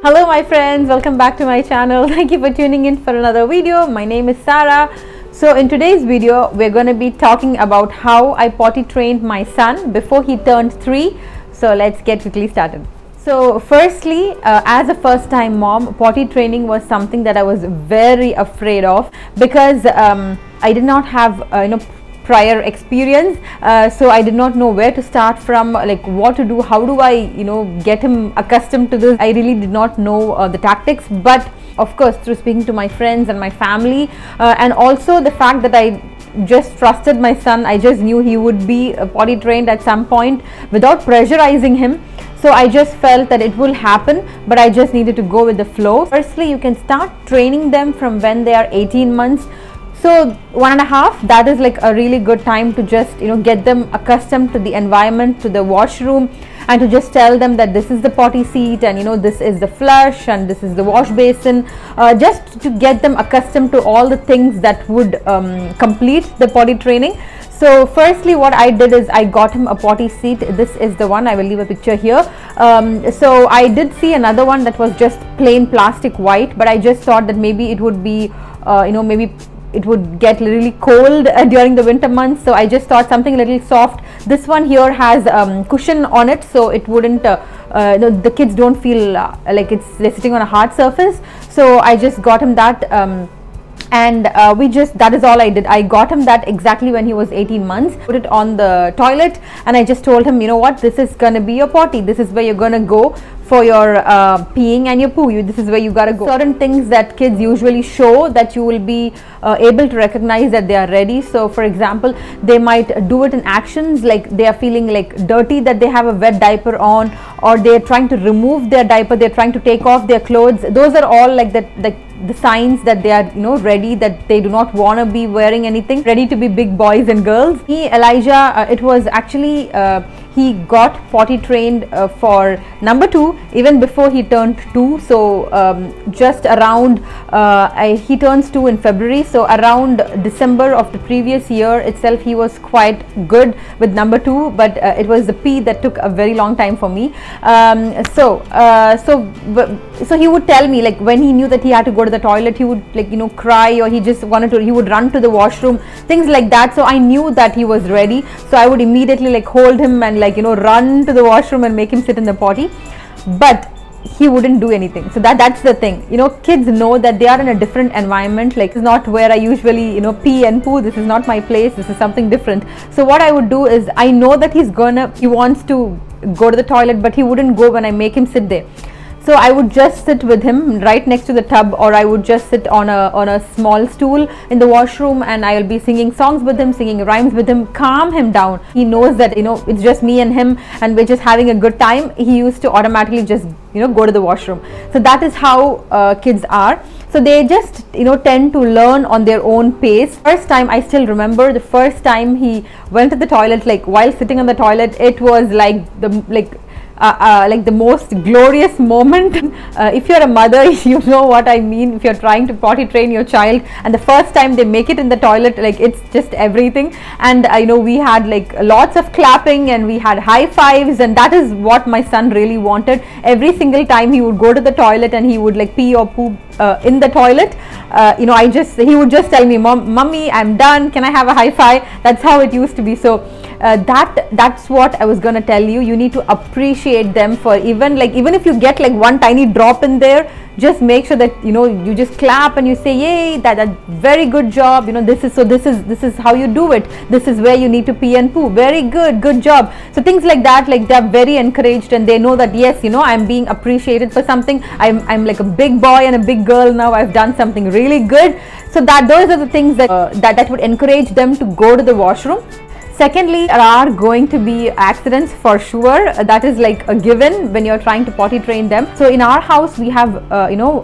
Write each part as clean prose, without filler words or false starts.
Hello my friends, welcome back to my channel. Thank you for tuning in for another video. My name is Sarah. So in today's video we're going to be talking about how I potty trained my son before he turned 3. So let's get quickly started. So firstly, as a first time mom, potty training was something that I was very afraid of because I did not have prior experience, so I did not know where to start from, like what to do, how do I get him accustomed to this. I really did not know the tactics, but of course through speaking to my friends and my family, and also the fact that I just trusted my son, I just knew he would be potty trained at some point without pressurizing him. So I just felt that it will happen, but I just needed to go with the flow. Firstly, you can start training them from when they are 18 months. So 1.5, that is like a really good time to just get them accustomed to the environment, to the washroom, and to just tell them that this is the potty seat and this is the flush and this is the wash basin, just to get them accustomed to all the things that would complete the potty training. So firstly what I did is I got him a potty seat. This is the one, I will leave a picture here. So I did see another one that was just plain plastic white, but I just thought that maybe it would be maybe it would get really cold during the winter months, so I just thought something a little soft. This one here has cushion on it, so it wouldn't the kids don't feel like they're sitting on a hard surface. So I just got him that, and that is all I did. I got him that exactly when he was 18 months. Put it on the toilet and I just told him, what, this is gonna be your potty, this is where you're gonna go for your peeing and your poo. This is where you gotta go. Certain things that kids usually show that you will be able to recognize that they are ready. So for example, they might do it in actions, like they are feeling like dirty, that they have a wet diaper on, or they're trying to remove their diaper, they're trying to take off their clothes. Those are all like that, like the signs that they are ready, that they do not want to be wearing anything, ready to be big boys and girls. Elijah, it was actually he got potty trained for number 2 even before he turned 2. So just around he turns 2 in February, so around December of the previous year itself he was quite good with number 2, but it was the pee that took a very long time for me. So he would tell me, like when he knew that he had to go to the toilet, he would cry, or he just wanted to, he would run to the washroom, things like that. So I knew that he was ready, so I would immediately hold him and run to the washroom and make him sit in the potty, but he wouldn't do anything. So that's the thing, kids know that they are in a different environment, like it's not where I usually pee and poo, this is not my place, this is something different. So what I would do is, I know that he wants to go to the toilet, but he wouldn't go when I make him sit there. So I would just sit with him right next to the tub, or I would just sit on a small stool in the washroom, and I will be singing songs with him, singing rhymes with him, calm him down. He knows that it's just me and him and we're just having a good time. He used to automatically just go to the washroom. So that is how kids are. So they just tend to learn on their own pace. First time, I still remember the first time he went to the toilet, like while sitting on the toilet, it was like the most glorious moment. If you're a mother, you know what I mean. If you're trying to potty train your child and the first time they make it in the toilet, like it's just everything. And I know we had like lots of clapping and we had high fives, and that is what my son really wanted. Every single time he would go to the toilet and he would pee or poop in the toilet, he would just tell me, Mommy, I'm done, can I have a high five? That's how it used to be. So that's what I was gonna tell you. You need to appreciate them for even if you get one tiny drop in there, just make sure that you just clap and you say, yay, that's very good job, this is how you do it, this is where you need to pee and poo, very good job. So things like that, they're very encouraged, and they know that yes, I'm being appreciated for something. I'm like a big boy and a big girl now, I've done something really good. So those are the things that would encourage them to go to the washroom. Secondly, there are going to be accidents for sure. That is like a given when you're trying to potty train them. So in our house we have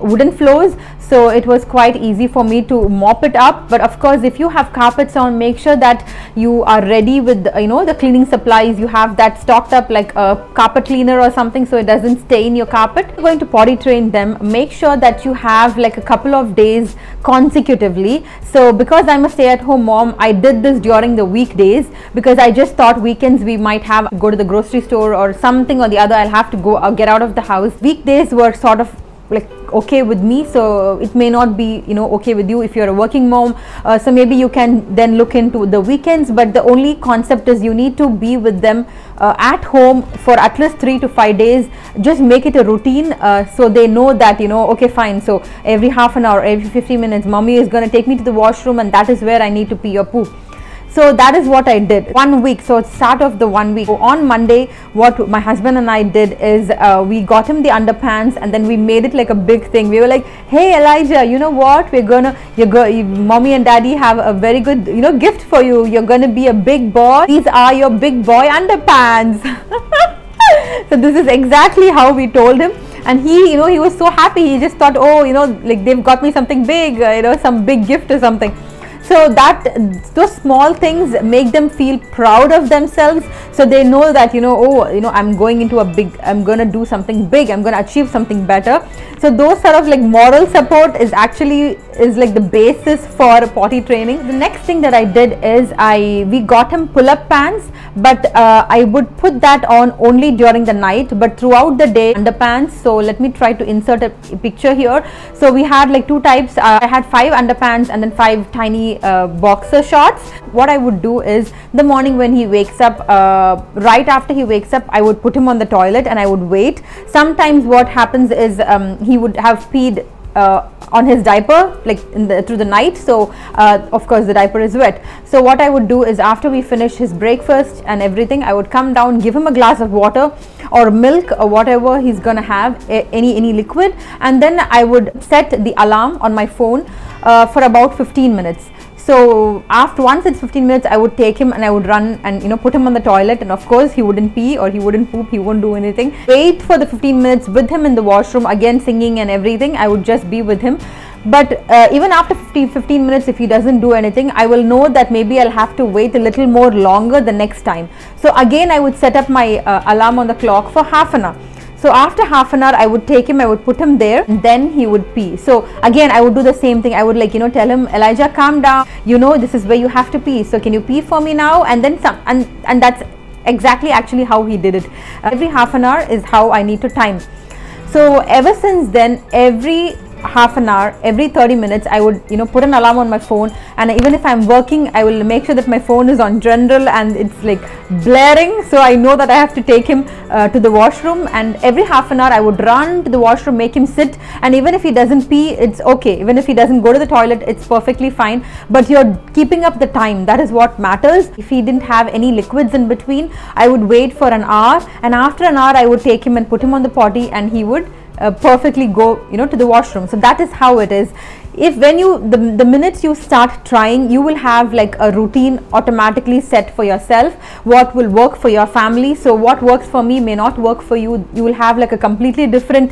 wooden floors, so it was quite easy for me to mop it up. But of course, if you have carpets on, make sure that you are ready with the cleaning supplies. You have that stocked up, like a carpet cleaner or something, so it doesn't stain your carpet. If you're going to potty train them, make sure that you have like a couple of days consecutively. So because I'm a stay-at-home mom, I did this during the weekdays, because I just thought weekends we might have go to the grocery store or something or the other, I'll have to go get out of the house. Weekdays were sort of like okay with me, so it may not be, you know, okay with you if you're a working mom. So maybe you can then look into the weekends, but the only concept is you need to be with them at home for at least 3 to 5 days. Just make it a routine, so they know that, you know, okay fine, so every half an hour, every 15 minutes mommy is going to take me to the washroom, and that is where I need to pee or poop. So that is what I did 1 week. So it's start of the 1 week. So on Monday, what my husband and I did is we got him the underpants, and then we made it like a big thing. We were like, hey Elijah, you know what, we're gonna, mommy and daddy have a very good, you know, gift for you. You're gonna be a big boy. These are your big boy underpants. So this is exactly how we told him. And he, you know, he was so happy. He just thought, oh, you know, like they've got me something big, you know, some big gift or something. So that those small things make them feel proud of themselves, so they know that, you know, oh, you know, I'm going into a big, I'm going to do something big, I'm going to achieve something better. So those sort of like moral support is actually like the basis for potty training. The next thing that I did is we got him pull-up pants, but I would put that on only during the night, but throughout the day underpants. So let me try to insert a picture here. So we had like 2 types. I had 5 underpants and then 5 tiny boxer shorts. What I would do is the morning when he wakes up, right after he wakes up, I would put him on the toilet and I would wait. Sometimes what happens is he would have peed on his diaper like through the night, so of course the diaper is wet. So what I would do is after we finish his breakfast and everything, I would come down, give him a glass of water or milk or whatever he's gonna have, any liquid, and then I would set the alarm on my phone for about 15 minutes. So once it's 15 minutes, I would take him and I would run and, you know, put him on the toilet, and of course he wouldn't pee or he wouldn't poop, he won't do anything. Wait for the 15 minutes with him in the washroom, again singing and everything. I would just be with him. But even after 15 minutes, if he doesn't do anything, I will know that maybe I'll have to wait a little more longer the next time. So again I would set up my alarm on the clock for half an hour. So after half an hour, I would take him, I would put him there, and then he would pee. So again, I would do the same thing. I would, like, you know, tell him, Elijah, calm down. You know, this is where you have to pee. So can you pee for me now? And then some, and that's exactly actually how he did it. Every half an hour is how I need to time. So ever since then, every half an hour, every 30 minutes, I would, you know, put an alarm on my phone, and even if I'm working, I will make sure that my phone is on general and it's like blaring, so I know that I have to take him to the washroom. And every half an hour I would run to the washroom, make him sit, and even if he doesn't pee, it's okay. Even if he doesn't go to the toilet, it's perfectly fine, but you're keeping up the time. That is what matters. If he didn't have any liquids in between, I would wait for an hour, and after an hour I would take him and put him on the potty, and he would perfectly go, you know, to the washroom. So that is how it is. If when you the minute you start trying, you will have like a routine automatically set for yourself, what will work for your family. So what works for me may not work for you. You will have like a completely different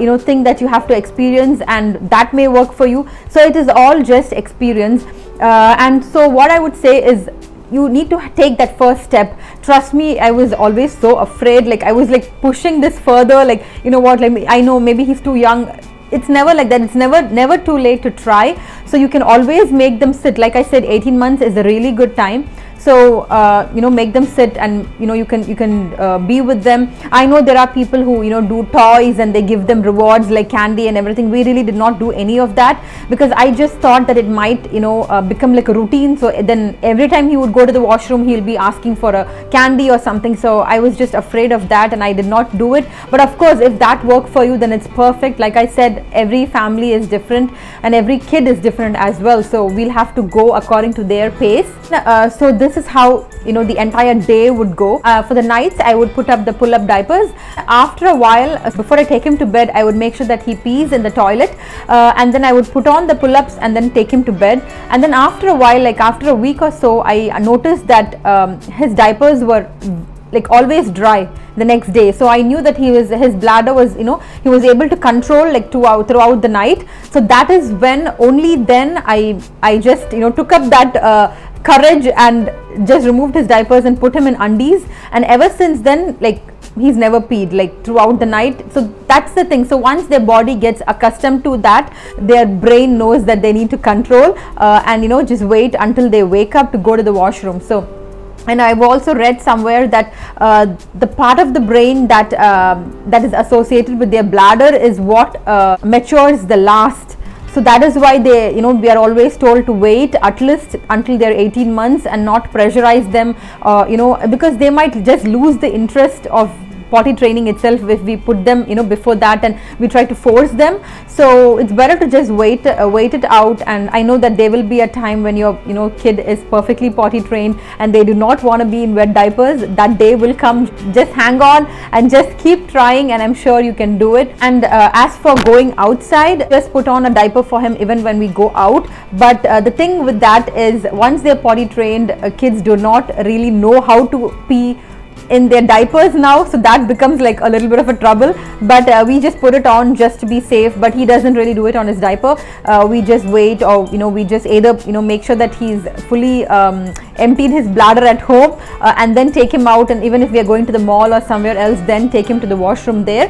you know, thing that you have to experience, and that may work for you. So it is all just experience. And so what I would say is, you need to take that first step. Trust me, I was always so afraid. Like I was like pushing this further, like, you know what, like I know maybe he's too young. It's never like that. It's never too late to try. So you can always make them sit. Like I said, 18 months is a really good time. So you know, make them sit, and you know, you can be with them. I know there are people who, you know, do toys and they give them rewards like candy and everything. We really did not do any of that, because I just thought that it might, you know, become like a routine. So then every time he would go to the washroom, he'll be asking for a candy or something. So I was just afraid of that, and I did not do it. But of course, if that worked for you, then it's perfect. Like I said, every family is different and every kid is different as well. So we'll have to go according to their pace. So this is how, you know, the entire day would go. For the nights, I would put up the pull-up diapers. After a while, before I take him to bed, I would make sure that he pees in the toilet, and then I would put on the pull-ups and then take him to bed. And then after a while, like after a week or so, I noticed that his diapers were like always dry the next day. So I knew that his bladder was, you know, he was able to control like throughout the night. So that is when, only then I just, you know, took up that courage and just removed his diapers and put him in undies. And ever since then, like, he's never peed like throughout the night. So that's the thing. So once their body gets accustomed to that, their brain knows that they need to control and, you know, just wait until they wake up to go to the washroom. So And I've also read somewhere that the part of the brain that that is associated with their bladder is what matures the last. So that is why they, we are always told to wait at least until they're 18 months and not pressurize them, because they might just lose the interest of potty training itself if we put them before that and we try to force them. So it's better to just wait it out. And I know that there will be a time when your kid is perfectly potty trained and they do not want to be in wet diapers. That day will come. Just hang on and just keep trying, and I'm sure you can do it. And as for going outside, just put on a diaper for him even when we go out. But the thing with that is, once they're potty trained, kids do not really know how to pee in their diapers now, so that becomes like a little bit of a trouble. But we just put it on just to be safe, but he doesn't really do it on his diaper. We just wait, or we just either make sure that he's fully emptied his bladder at home, and then take him out. And even if we are going to the mall or somewhere else, then take him to the washroom there.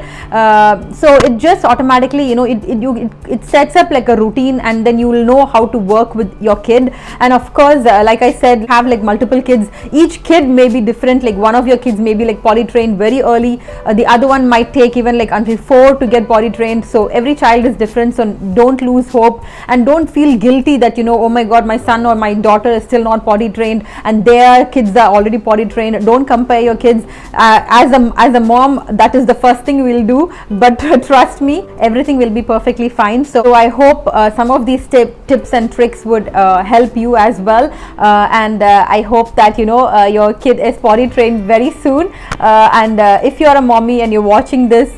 So it just automatically it sets up like a routine, and then you will know how to work with your kid. And of course, like I said, have like multiple kids. Each kid may be different. Like one of your kids may be like potty trained very early, the other one might take even like until 4 to get potty trained. So every child is different, so don't lose hope and don't feel guilty that oh my god, my son or my daughter is still not potty trained and their kids are already potty trained. Don't compare your kids. As a mom, that is the first thing we'll do, but trust me, everything will be perfectly fine. So I hope some of these tips and tricks would help you as well, and I hope that your kid is potty trained very soon. And if you're a mommy and you're watching this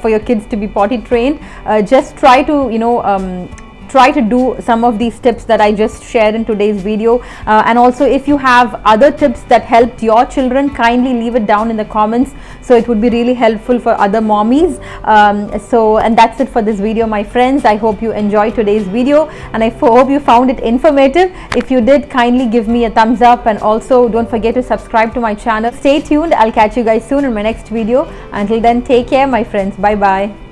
for your kids to be potty trained, just try to do some of these tips that I just shared in today's video. And also, if you have other tips that helped your children, kindly leave it down in the comments, so it would be really helpful for other mommies. And that's it for this video, my friends. I hope you enjoyed today's video, and I hope you found it informative. If you did, kindly give me a thumbs up, and also don't forget to subscribe to my channel. Stay tuned. I'll catch you guys soon in my next video. Until then, take care, my friends. Bye bye.